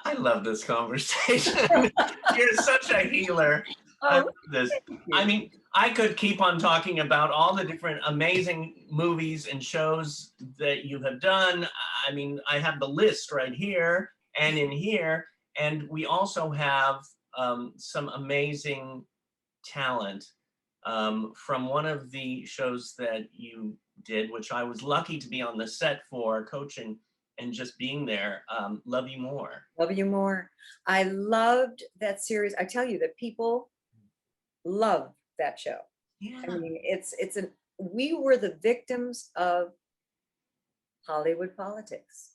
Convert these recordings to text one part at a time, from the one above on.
I love this conversation. You're such a healer. I love this. I mean, I could keep on talking about all the different amazing movies and shows that you have done. I mean, I have the list right here and in here, and we also have some amazing talent from one of the shows that you did, which I was lucky to be on the set for, coaching and just being there. Love You More. Love You More. I loved that series. I tell you that people love that show. Yeah. I mean, we were the victims of Hollywood politics.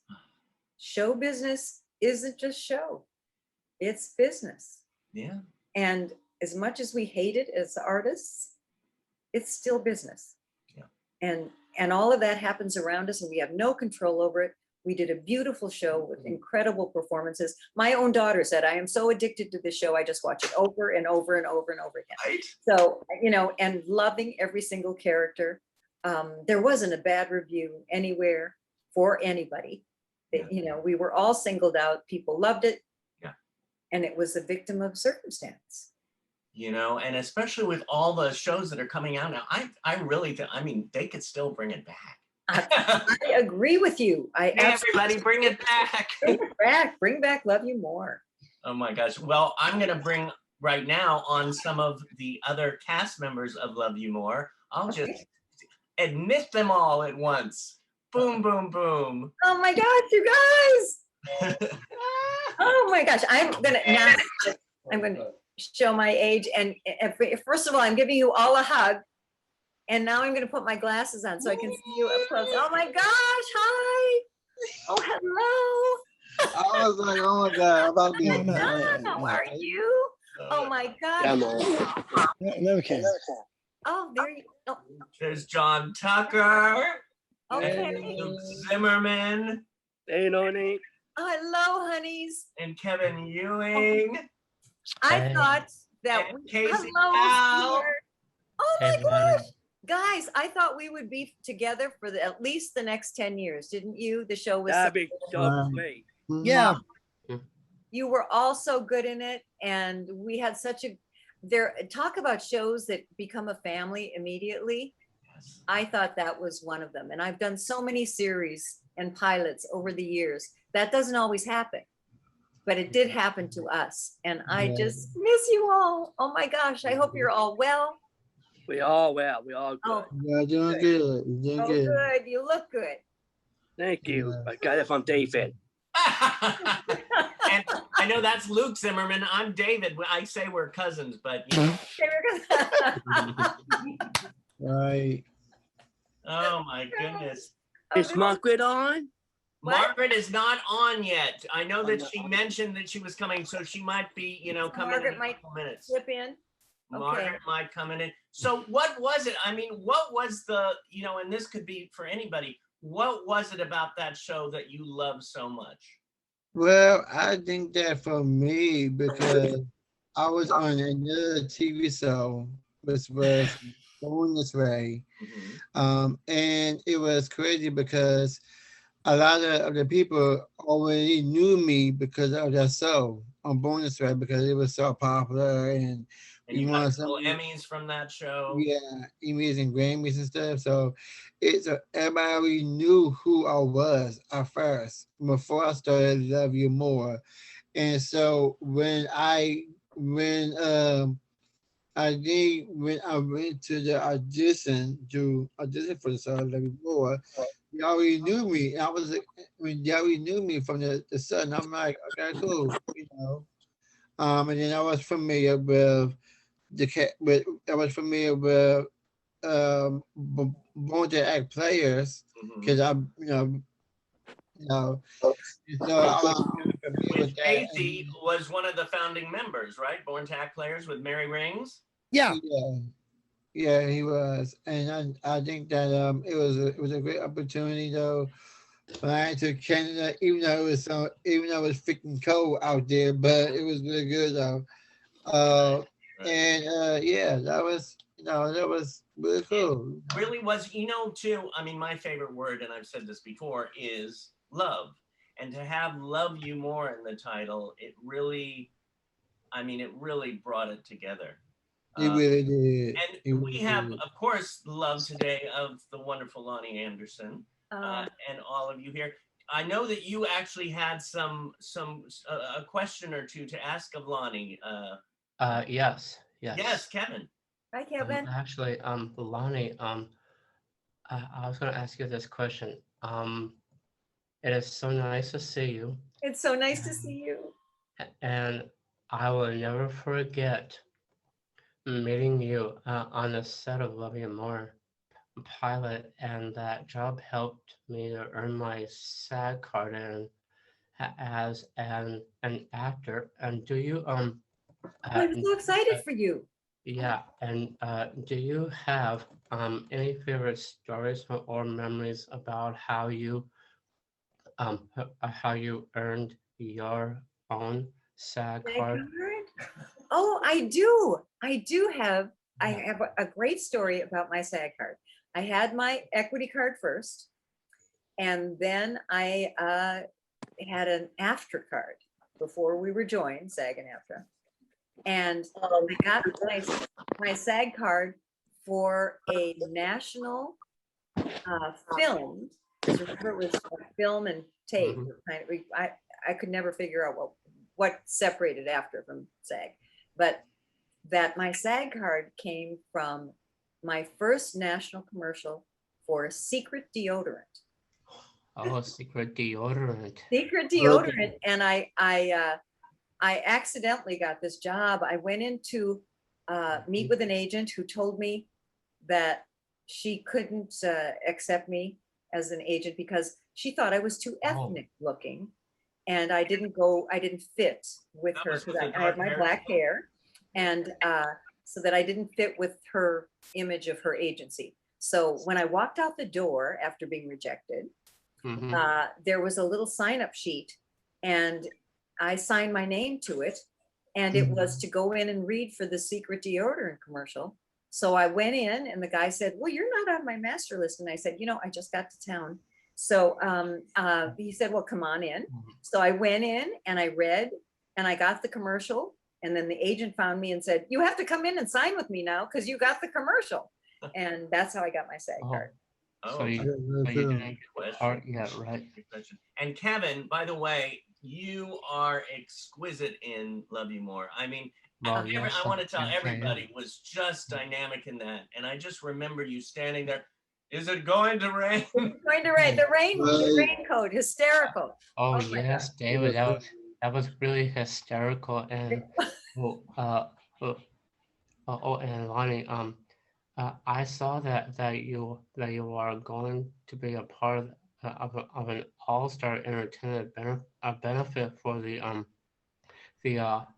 Show business isn't just show, it's business. Yeah. And as much as we hate it as artists, it's still business. Yeah. And all of that happens around us and we have no control over it. We did a beautiful show with incredible performances. My own daughter said, I am so addicted to this show. I just watch it over and over and over and over again. Right. So, you know, and loving every single character. There wasn't a bad review anywhere for anybody. Yeah. You know, we were all singled out. People loved it. Yeah. And it was a victim of circumstance. You know, and especially with all the shows that are coming out now, I really think, I mean, they could still bring it back. I agree with you. Everybody bring it back. Bring it back. Bring back Love You More. Oh my gosh. Well, I'm going to bring right now on some of the other cast members of Love You More. I'll just admit them all at once. Boom, boom, boom. Oh my gosh, you guys. Oh my gosh. I'm going to show my age. And first of all, I'm giving you all a hug. And now I'm going to put my glasses on so I can see you up close. Oh my gosh, hi. Oh, hello. I was like, oh my God. How are you? Oh my gosh. Okay. Oh, there you go. There's John Tucker. Okay. Luke Zimmerman. Hey, Loni. Oh, hello, honeys. And Kevin Ewing. I thought that and Casey hello, Powell. sweetheart. Oh my gosh. Guys, I thought we would be together for at least the next 10 years, didn't you? The show was That'd be so great. Yeah. You were all so good in it, and we had such a talk about shows that become a family immediately. Yes. I thought that was one of them, and I've done so many series and pilots over the years. That doesn't always happen, but it did happen to us, and I just miss you all. Oh my gosh, I hope you're all well. We all well. We all good. Oh, You're doing good. You're doing good. good. You look good. Thank you. I got it from David. And I know that's Luke Zimmerman. I'm David. I say we're cousins, but you know. Right. Oh my goodness. Is Margaret on? What? Margaret is not on yet. I know that she mentioned that she was coming, so she might be, you know, coming Margaret in a might couple minutes. slip in. Margaret might come in. So what was it? I mean, what was the, you know, and this could be for anybody, what was it about that show that you love so much? Well, I think that for me, because I was on another TV show, which was Born This Way. And it was crazy because a lot of the people already knew me because of that show on Born This Way, because it was so popular, and you got some Emmys from that show. Yeah, Emmys and Grammys and stuff. So everybody knew who I was at first before I started Love You More. And so when I went to the audition for the show Love You More, they already knew me. And they already knew me from the show, and I'm like, okay, cool, you know. And then I was familiar with Born to Act players, because Casey was one of the founding members, right? Born to Act players with Mary Rings. Yeah, he was, and I think that it was a great opportunity though, flying to Canada, even though it was freaking cold out there, but it was really good though. That was really cool. It really was, you know, too. I mean, my favorite word, and I've said this before, is love. And to have Love You More in the title, it really, I mean, it really brought it together. It really did. And It we really have, did. of course, love today of the wonderful Loni Anderson Oh, and all of you here. I know that you actually had a question or two to ask of Loni. Yes, Yes, yes. Kevin. hi, Kevin. Actually, Lonnie, I was gonna ask you this question. It is so nice to see you, It's so nice to see you. and I will never forget meeting you on the set of Love You More pilot, and that job helped me to earn my SAG card and as an actor. And do you I'm so excited for you. yeah, and do you have any favorite stories or memories about how you earned your own SAG Thank card? you. Oh, I do. I have a great story about my SAG card. I had my equity card first, and then I had an after card before we were joined, SAG and AFTRA. And I got my SAG card for a national film. Because remember, it was film and tape. Mhm. Kind of, I could never figure out what separated AFTRA from SAG, but that my SAG card came from my first national commercial for Secret deodorant. Oh, secret deodorant. Secret deodorant, and I accidentally got this job. I went in to meet with an agent who told me that she couldn't accept me as an agent because she thought I was too ethnic looking, and I didn't fit with That her was because with the I had dark my hair? black hair, and so that I didn't fit with her image of her agency. So when I walked out the door after being rejected, Mhm. there was a little sign up sheet, and I signed my name to it, and it was to go in and read for the Secret deodorant commercial. So I went in, and the guy said, "Well, you're not on my master list." And I said, "I just got to town." So he said, "Well, come on in." So I went in and I read, and I got the commercial. And then the agent found me and said, "You have to come in and sign with me now because you got the commercial." And that's how I got my SAG card. So Oh, you, Yeah, so you that's, didn't get the part yet, right? And Kevin, by the way, you are exquisite in Love You More. I mean, Well, yes, I want to tell yes, I am. everybody was just dynamic in that. And I just remember you standing there. Is it going to rain? It's going to rain. The raincoat, hysterical. Oh, Oh my yes, David, that was really hysterical. And well, and Lonnie, I saw that you are going to be a part of an all-star entertainment benefit for the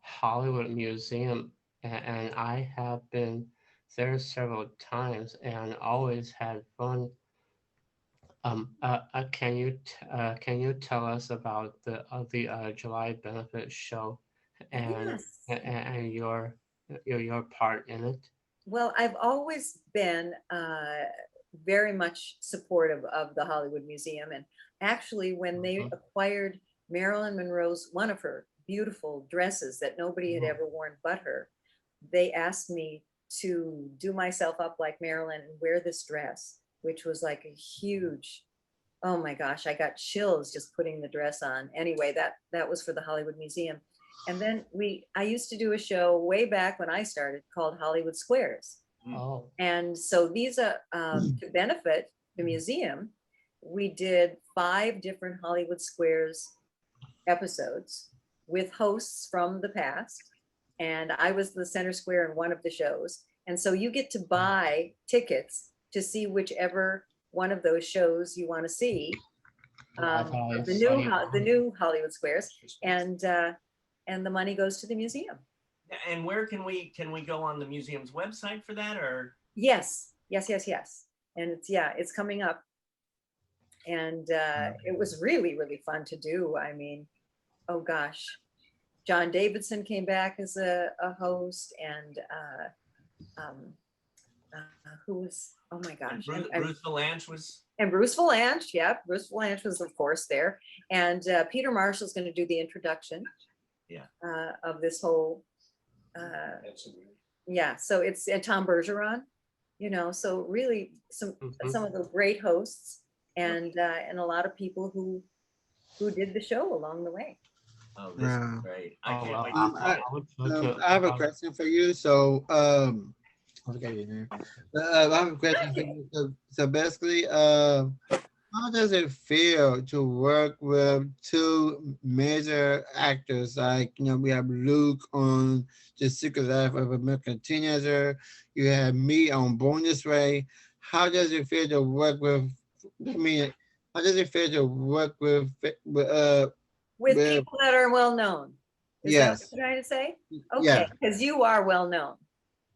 Hollywood Museum, and I have been there several times and always had fun. Can you tell us about the July benefit show and Yes. and your part in it? Well, I've always been very much supportive of the Hollywood Museum. And actually, when they Mhm. acquired Marilyn Monroe's, one of her beautiful dresses that nobody had Mhm. ever worn but her, they asked me to do myself up like Marilyn and wear this dress, which was like a huge, oh my gosh, I got chills just putting the dress on. Anyway, that was for the Hollywood Museum. And then I used to do a show way back when I started called Hollywood Squares. Oh, And so these are to benefit the museum. We did 5 different Hollywood Squares episodes with hosts from the past. And I was the center square in one of the shows. And so you get to buy tickets to see whichever one of those shows you want to see. I thought The it's new funny. the new Hollywood Squares, and the money goes to the museum. And where can we go on the museum's website for that, or? Yes. And it's coming up. And it was really, really fun to do. I mean, oh gosh, John Davidson came back as a host, and who was, oh my gosh. Bruce Valanche was. And Bruce Valanche, yeah, Bruce Valanche was of course there. And Peter Marshall's going to do the introduction of this whole, yeah, so it's and Tom Bergeron, you know, so really some of the great hosts and a lot of people who did the show along the way. Oh, this is great. I can't wait I have a question for you. So, I forgot your name. I have a question for you. So basically, how does it feel to work with two major actors? Like, you know, we have Luke on The Secret Life of American Teenager. You have me on Born This Way. How does it feel to work with, I mean, how does it feel to work with people that are well known? Is that what you're trying to say? Okay, because you are well known.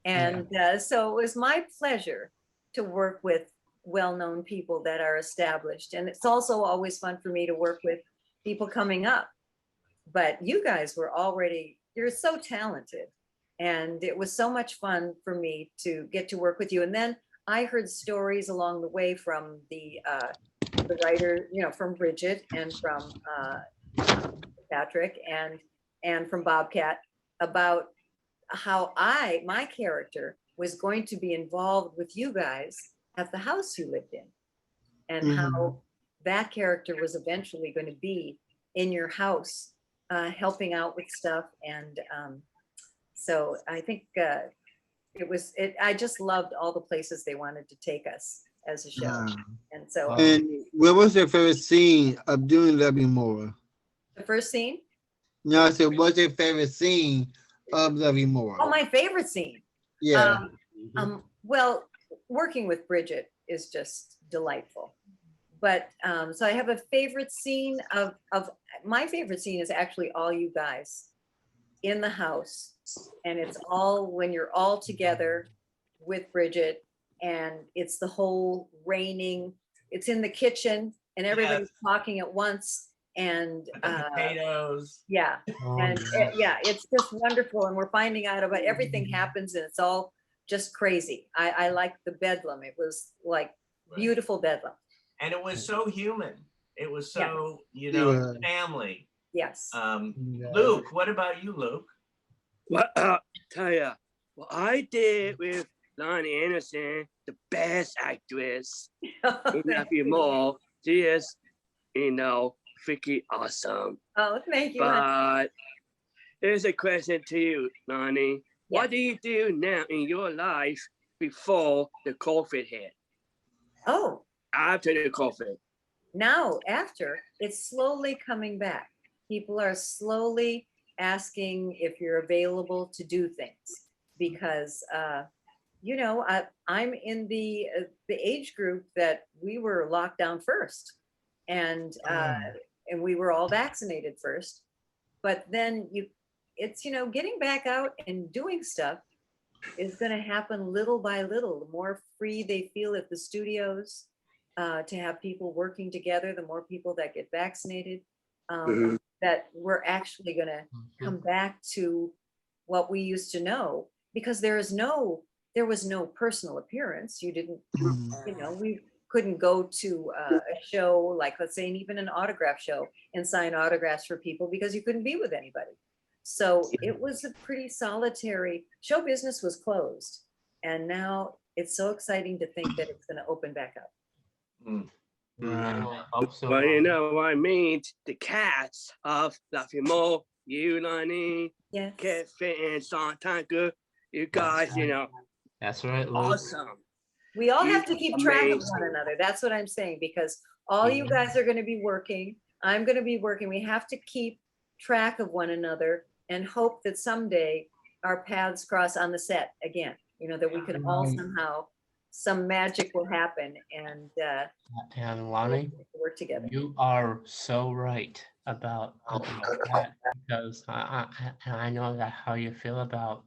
And so it was my pleasure to work with well-known people that are established. And it's also always fun for me to work with people coming up. But you guys were already, you're so talented. And it was so much fun for me to get to work with you. And then I heard stories along the way from the writer, you know, from Bridget and from Patrick and from Bobcat about how my character was going to be involved with you guys at the house you lived in, and how that character was eventually going to be in your house, helping out with stuff. And so I think I just loved all the places they wanted to take us as a show. And so. And what was your favorite scene of doing Love You More? The first scene? No, I said, what's your favorite scene of Love You More? Oh, my favorite scene. Yeah. Well, working with Bridget is just delightful. But so I have a favorite scene of my favorite scene is actually all you guys in the house. And it's all when you're all together with Bridget, and it's the whole raining, it's in the kitchen and everybody's talking at once. And potatoes. Yeah. And it's just wonderful. And we're finding out about everything happens and it's all just crazy. I like the bedlam. It was like beautiful bedlam. And it was so human. It was so, you know, family. Yes. Luke, what about you, Luke? Well, tell ya, what I did with Loni Anderson, the best actress in Love You More. She is, you know, freaking awesome. Oh, thank you. But here's a question to you, Loni. What do you do now in your life before the COVID hit? Oh. After the COVID. Now, after, it's slowly coming back. People are slowly asking if you're available to do things because, you know, I'm in the age group that we were locked down first, and we were all vaccinated first. But then it's, you know, getting back out and doing stuff is going to happen little by little. The more free they feel at the studios to have people working together, the more people that get vaccinated, that we're actually going to come back to what we used to know, because there was no personal appearance. You didn't, you know, we couldn't go to a show like, let's say, even an autograph show and sign autographs for people because you couldn't be with anybody. So it was a pretty solitary, show business was closed. And now it's so exciting to think that it's going to open back up. Well, you know what I mean? The cats of Love You More, you, Loni, Kevin, and Santanka, you guys, you know. That's right, Luke. Awesome. We all have to keep track of one another. That's what I'm saying, because all you guys are going to be working. I'm going to be working. We have to keep track of one another and hope that someday our paths cross on the set again, you know, that we can all somehow, some magic will happen, and Loni, work together. You are so right about that, because I know that how you feel about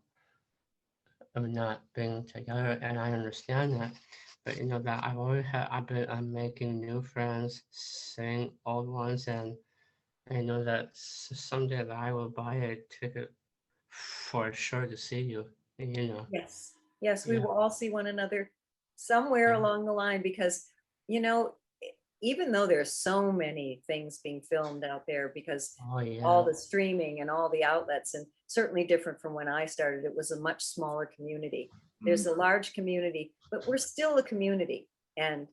not being together, and I understand that. But you know that I'm making new friends, seeing old ones, and I know that someday that I will buy a ticket for sure to see you. You know. Yes. Yes, we Yeah. will all see one another somewhere Yeah. along the line because, you know, even though there's so many things being filmed out there because Oh all yeah. the streaming and all the outlets, and certainly different from when I started, it was a much smaller community. There's a large community, but we're still a community, and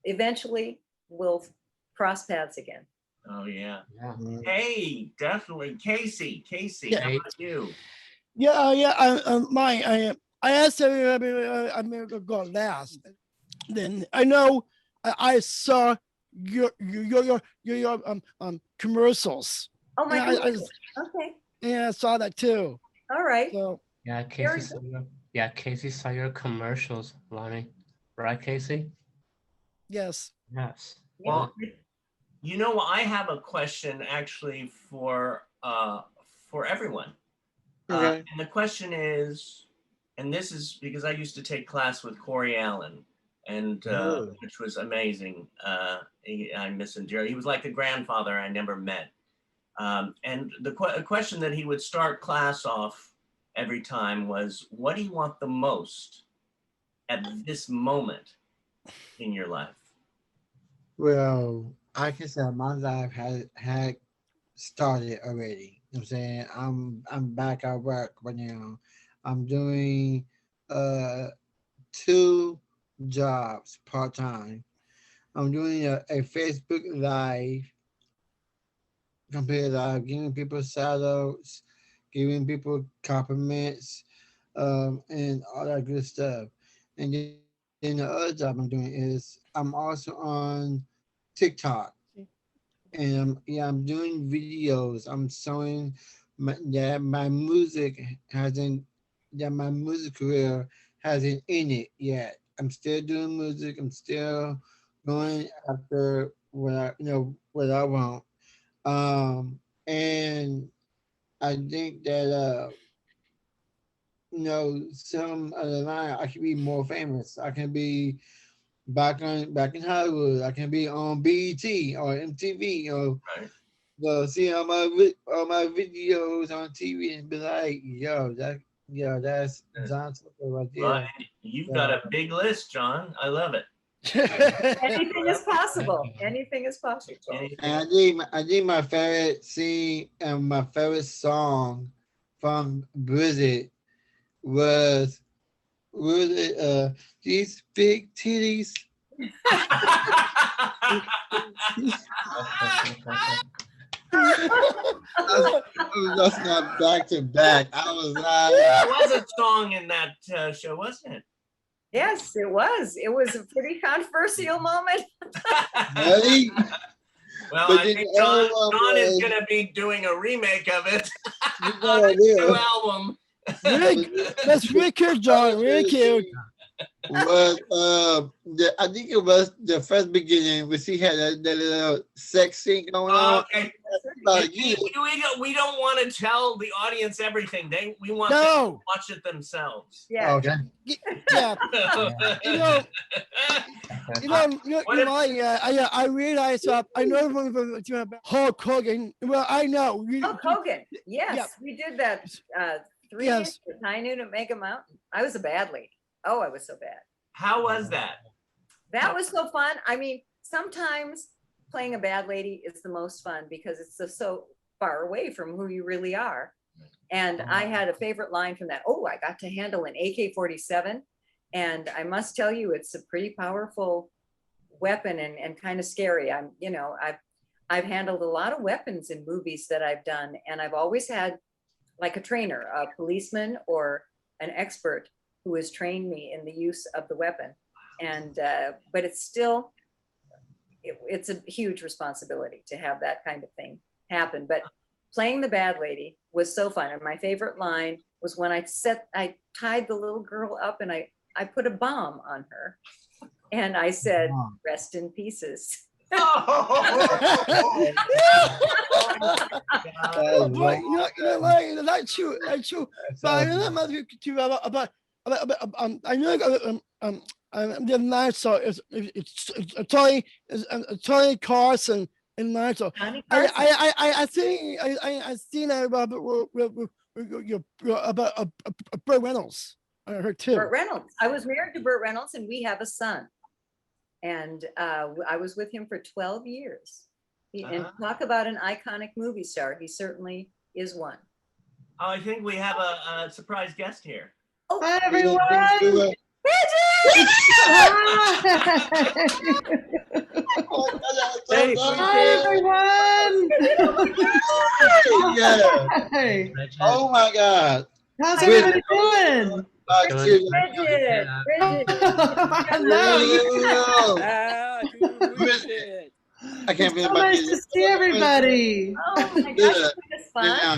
eventually we'll cross paths again. Oh, yeah. Yeah. Hey, definitely. Casey, Yeah. how about you? Yeah. I asked everybody. I'm gonna go last. Then I know I saw your commercials. Oh my Yeah, goodness. Okay. I saw that too. All right. So Yeah, Very Casey saw your commercials, Lonnie. Right, Casey? yes. Yes. Well, you know, I have a question actually for everyone. Okay. And the question is, and this is because I used to take class with Corey Allen, and Oh. which was amazing. I miss him dearly. He was like a grandfather I never met. And the question that he would start class off every time was, what do you want the most at this moment in your life? Well, I can say my life had started already. You know what I'm saying? I'm back at work right now. I'm doing 2 jobs part-time. I'm doing a Facebook Live, computer live, giving people shout outs, giving people compliments, and all that good stuff. And then the other job I'm doing is I'm also on TikTok. And I'm doing videos. I'm showing that my music hasn't, that my music career hasn't in it yet. I'm still doing music. I'm still going after what what I want. And I think that some of the line I can be more famous. I can be back in Hollywood. I can be on BET or MTV or Right. see all my videos on TV and be like, that's John Tucker right Well, there. you've got a big list, John. I love it. Anything is possible. Anything is possible. And I think my favorite scene and my favorite song from BRIDGET was it these big titties. That's not back to back. I was like, There was a song in that show, wasn't it? Yes, it was. It was a pretty controversial moment. really? Well, But I then think the other John one is was- going to be doing a remake of it You know on I his new will. album. That's really cute, John. Really cute. Was I think it was the first beginning when she had that little sex scene going on. Okay. Like, We don't want to tell the audience everything. We want them to No. watch it themselves. Yeah. okay. Yeah. I realized I know from Hulk Hogan. Well, I know. Hulk Hogan. Yes, Yeah. we did that 3 Yes. years with High Noon at Mega Mountain. I was a bad lady. Oh, I was so bad. How was that? That was so fun. I mean, sometimes playing a bad lady is the most fun because it's so far away from who you really are. And I had a favorite line from that. Oh, I got to handle an AK-47. And I must tell you, it's a pretty powerful weapon and kind of scary. I've handled a lot of weapons in movies that I've done. And I've always had like a trainer, a policeman or an expert who has trained me in the use of the weapon. And, but it's still, it's a huge responsibility to have that kind of thing happen. But playing the bad lady was so fun. And my favorite line was when I tied the little girl up and I put a bomb on her. And I said, rest in pieces. But that's true. That's true. But I know about I know the Nassau is Tony Carson in Nassau. I think I seen that about Burt Reynolds. Her too. Burt Reynolds. I was married to Burt Reynolds, and we have a son. And I was with him for 12 years. And talk about an iconic movie star. He certainly is one. Oh, I think we have a surprise guest here. Oh, Hi, everyone. Hey, Hi, everyone. Yeah. Hi. Oh my God. How's everybody doing? Bridget. Hello. Ah, Bridget. I can't believe So nice to see everybody. Oh my gosh, this is fun. Yeah.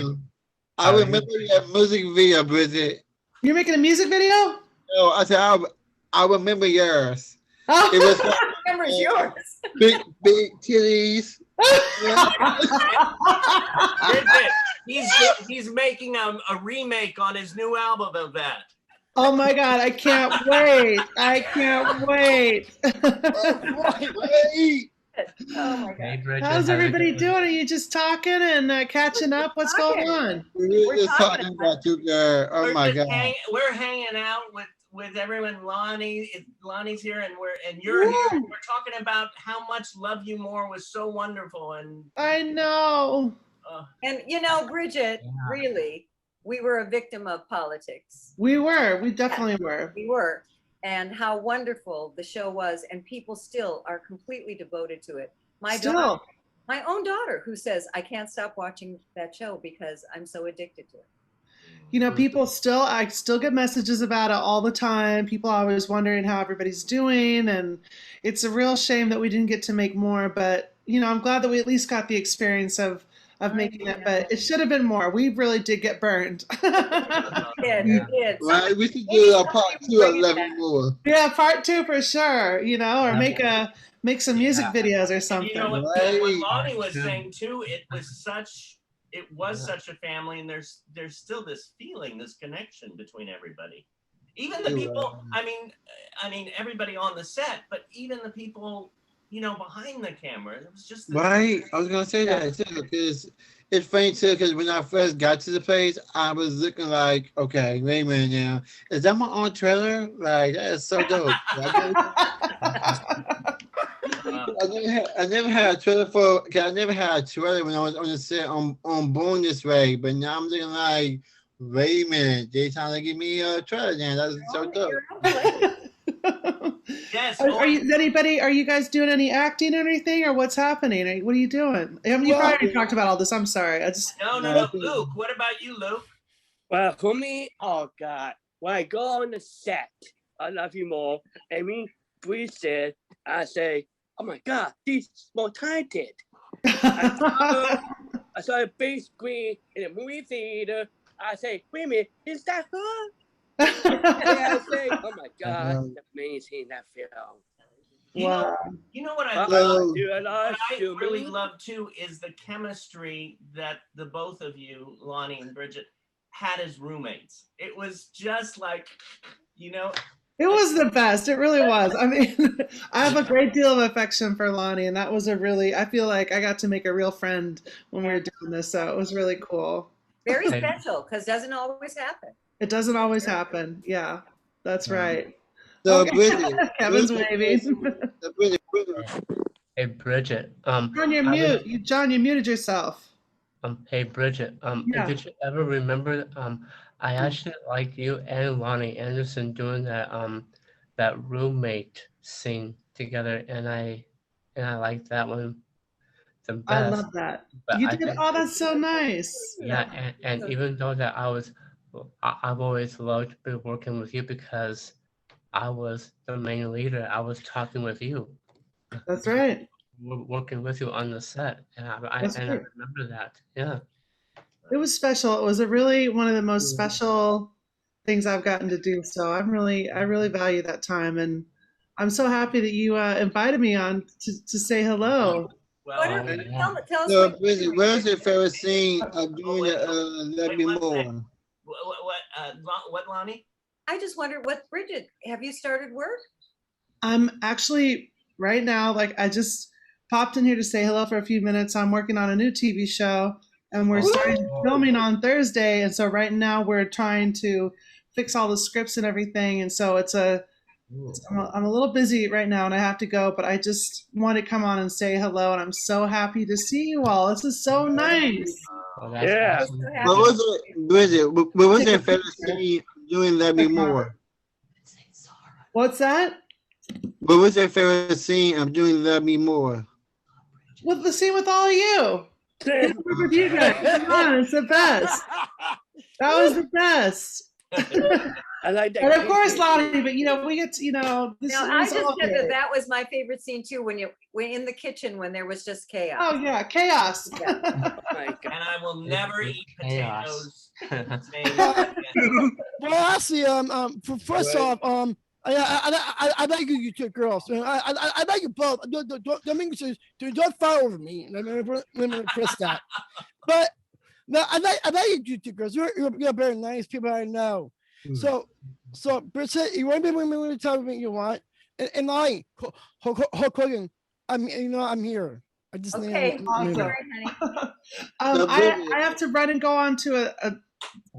I remember that music video, Bridget. You're making a music video? No, I said I remember yours. Oh. It was Camera's yours. big titties. Bridget, he's making a remake on his new album of that. Oh my God, I can't wait. I can't wait. Wait. Oh my Hey, God. Bridget, How's everybody doing? doing? Are you just talking and catching up? What's Talking. going on? We were We're just talking talking about you, girl. Oh We're my just God. we're hanging out with everyone. Lonnie's here, and you're here. And we're talking about how much Love You More was so wonderful, and I know. And you know, Bridget, really, we were a victim of politics. We definitely were. We were. And how wonderful the show was. And people still are completely devoted to it. My own daughter, who says, I can't stop watching that show because I'm so addicted to it. You know, I still get messages about it all the time. People are always wondering how everybody's doing. And it's a real shame that we didn't get to make more. But, you know, I'm glad that we at least got the experience of making it. But it should have been more. We really did get burned. It did. Right, we should do a part 2 of Love You More. Yeah, part 2 for sure. You know, or make some music videos or something. you know what Right. Lonnie was saying too. It was such a family, and there's still this feeling, this connection between everybody. Even the people. I mean, everybody on the set, but even the people, you know, behind the camera. It was just Right. I was gonna say that too, because it's funny too. Because when I first got to the place, I was looking like, okay, wait a minute now, is that my own trailer? Like that is so dope. I never had a trailer for. Cause I never had a trailer when I was on the set on Born This Way. But now I'm looking like, wait a minute, they trying to give me a trailer now. That's so dope. Yes. Are you guys doing any acting or anything, or what's happening? What are you doing? I mean, you probably already talked about all this. I'm sorry. No. Luke, what about you, Luke? Well, for me, oh God, when I go on the set, I Love You More, and Bridget, I say, oh my God, she's more talented. I saw a big screen in a movie theater. I say, wait a minute, is that her? I say, oh my God, that's amazing, that film. You know what I really love too is the chemistry that the both of you, Lonnie and Bridget, had as roommates. It was just like, you know. It was the best. It really was. I mean, I have a great deal of affection for Lonnie, and that was I feel like I got to make a real friend when we were doing this, so it was really cool. Very special, because it doesn't always happen. It doesn't always happen. Yeah, that's right. So Okay. Bridget, Kevin's waving. Hey, Bridget. John, you're mute. John, you muted yourself. Hey, Bridget. Yeah. Did you ever remember? I actually like you and Loni Anderson doing that roommate scene together, and I like that one the best. I love that. But You did. Oh, that's so nice. Yeah, and even though that I've always loved working with you because I was the main leader. I was talking with you. That's right. Working with you on the set, and I remember that. Yeah. It was special. It was one of the most special things I've gotten to do. So I really value that time, and I'm so happy that you invited me on to say hello. Well, Tell us. So Bridget, where's your favorite scene of doing Love Me More? What, Lonnie? I just wondered, Bridget, have you started work? I'm actually right now, I just popped in here to say hello for a few minutes. I'm working on a new TV show, and we're starting filming on Thursday. And so right now we're trying to fix all the scripts and everything, and so I'm a little busy right now, and I have to go. But I just want to come on and say hello, and I'm so happy to see you all. This is so nice. Well, that's Yeah. awesome. What was it, Bridget? What was your favorite scene doing Let Me More? What's that? What was your favorite scene of doing Love Me More? With the scene with all of you. With you guys. Come on, it's the best. That was the best. I like that. And of course, Loni, but we get to, this Now, I is just all said good. that was my favorite scene too, when you were in the kitchen when there was just chaos. Oh yeah, chaos. Oh my God. And I will never eat Chaos. potatoes. Same again. Well, actually, first off, I like you two girls. I like you both. Don't make me don't fight over me. Let me press that. But no, I like you two girls. You're very nice people I know. So Bridget, you want to tell me what you want, and I, Hulk Hogan, I'm here. I just Okay, need. Awesome. all right, honey. I have to run and go on to a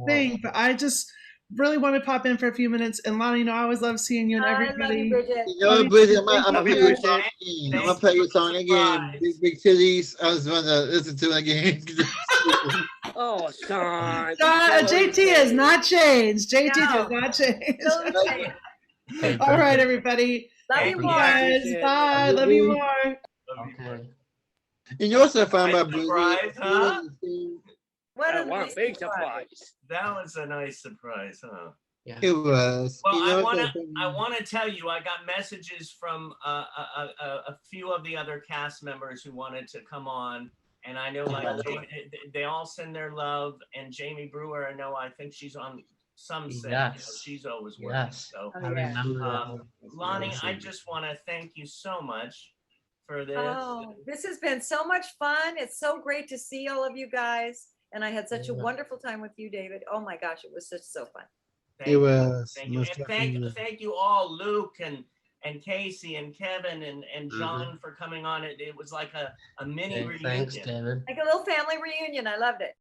thing, but I just really want to pop in for a few minutes. And Loni, I always love seeing you and I love you, everybody. Bridget. You know, Bridget, I'm Thank gonna you, play your Bridget. song again. I'm gonna play your song again. Big titties. I just want to listen to it again. Oh, son. JT has not changed. JT No. has not changed. Still the same. All right, everybody. Love Thank you you, more. Guys, bye. Love you more. Okay. And you also found Nice my Bridget. surprise, huh? What I a want nice big surprise. surprise. That was a nice surprise, huh? It was. Well, You I know want something? to tell you, I got messages from a few of the other cast members who wanted to come on, and I know they all send their love. And Jamie Brewer, I think she's on some set. Yes. She's always working. Yes. So, I remember that. Lonnie, I just want to thank you so much for this. Oh, this has been so much fun. It's so great to see all of you guys. And I had such a wonderful time with you, David. Oh my gosh, it was so fun. It was. Thank you. Most And definitely. thank you all, Luke and Casey and Kevin and John for coming on. It was like a mini Okay, reunion. thanks, David. Like a little family reunion. I loved it.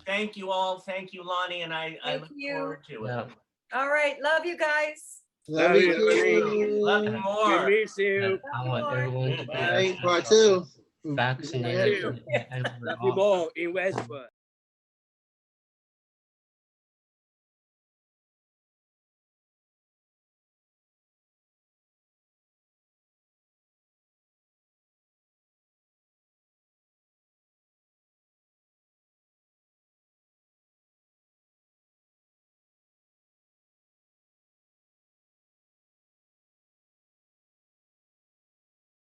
Thank you all. Thank you, Lonnie, and I Thank look you. forward to it. Yeah. All right. Love you guys. Love you Love too. you We more. miss you. I want everyone to be Bye. Part two. vaccinated. Love you more in Westwood.